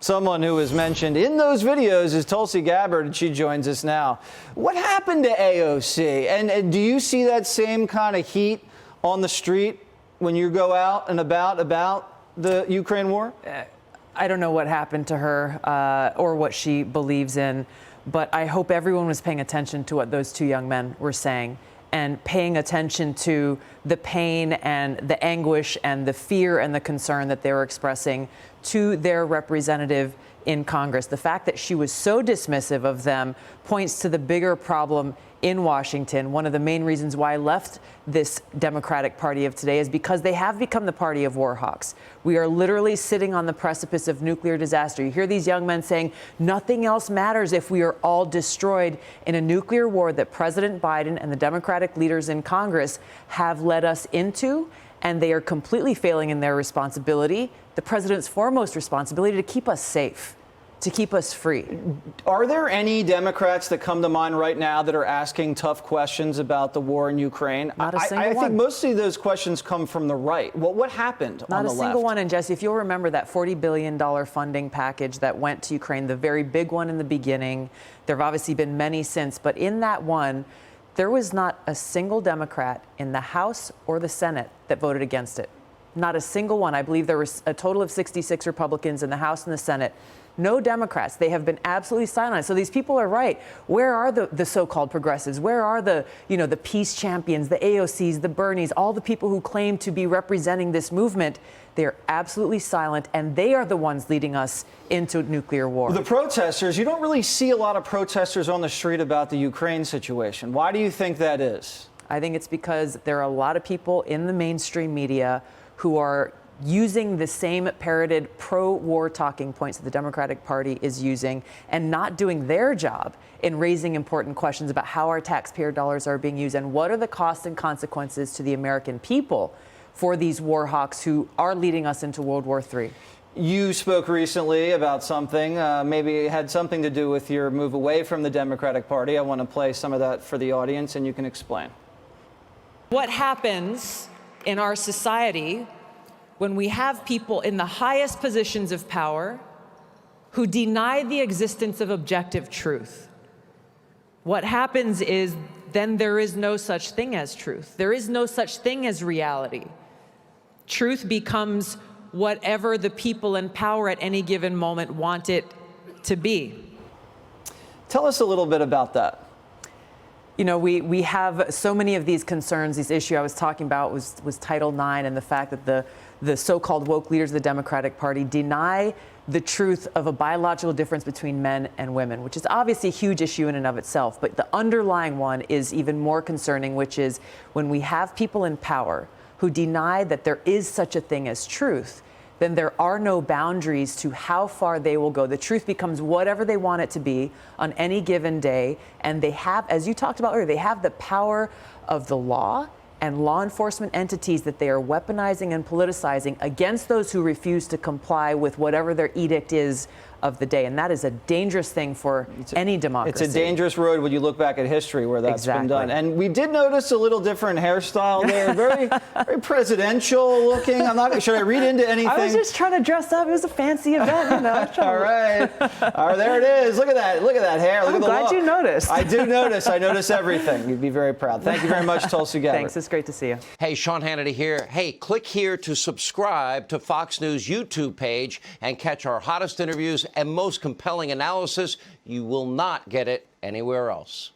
Someone who was mentioned in those videos is Tulsi Gabbard, and she joins us now. What happened to AOC? And do you see that same kind of heat on the street when you go out and about the Ukraine war? I don't know what happened to her or what she believes in, but I hope everyone was paying attention to what those two young men were saying and paying attention to the pain and the anguish and the fear and the concern that they were expressing to their representative in Congress. The fact that she was so dismissive of them points to the bigger problem in Washington. One of the main reasons why I left this Democratic Party of today is because they have become the party of war hawks. We are literally sitting on the precipice of nuclear disaster. You hear these young men saying nothing else matters if we are all destroyed in a nuclear war that President Biden and the Democratic leaders in Congress have led us into, and they are completely failing in their responsibility, the president's foremost responsibility, to keep us safe, to keep us free. Are there any Democrats that come to mind right now that are asking tough questions about the war in Ukraine? Not a single one. I think mostly those questions come from the right. Well, what happened on the left? Not a single one. And Jesse, if you'll remember that $40 billion funding package that went to Ukraine, the very big one in the beginning, there have obviously been many since, but in that one, there was not a single Democrat in the House or the Senate that voted against it. Not a single one. I believe there was a total of 66 Republicans in the House and the Senate. No Democrats. They have been absolutely silent. So these people are right. Where are the so-called progressives? Where are the peace champions, the AOCs, the Bernies, all the people who claim to be representing this movement? They are absolutely silent, and they are the ones leading us into nuclear war. The protesters, you don't really see a lot of protesters on the street about the Ukraine situation. Why do you think that is? I think it's because there are a lot of people in the mainstream media who are using the same parroted pro-war talking points that the Democratic Party is using and not doing their job in raising important questions about how our taxpayer dollars are being used and what are the costs and consequences to the American people for these war hawks who are leading us into World War III. You spoke recently about something, maybe it had something to do with your move away from the Democratic Party. I want to play some of that for the audience, and you can explain. What happens in our society when we have people in the highest positions of power who deny the existence of objective truth? What happens is then there is no such thing as truth. There is no such thing as reality. Truth becomes whatever the people in power at any given moment want it to be. Tell us a little bit about that. You know, we have so many of these concerns. This issue I was talking about was Title IX and the fact that the so-called woke leaders of the Democratic Party deny the truth of a biological difference between men and women, which is obviously a huge issue in and of itself. But the underlying one is even more concerning, which is when we have people in power who deny that there is such a thing as truth, then there are no boundaries to how far they will go. The truth becomes whatever they want it to be on any given day. And they have, as you talked about earlier, they have the power of the law and law enforcement entities that they are weaponizing and politicizing against those who refuse to comply with whatever their edict is of the day. And that is a dangerous thing for any democracy. It's a dangerous road when you look back at history where that's been done. And we did notice a little different hairstyle there. Very presidential looking. Should I read into anything? I was just trying to dress up. It was a fancy event, you know. All right. There it is. Look at that. Look at that hair. Look I'm at the glad look. You noticed. I do notice. I notice everything. You'd be very proud. Thank you very much, Tulsi Gabbard. Thanks. It's great to see you. Hey, Sean Hannity here. Hey, click here to subscribe to Fox News YouTube page and catch our hottest interviews and most compelling analysis. You will not get it anywhere else.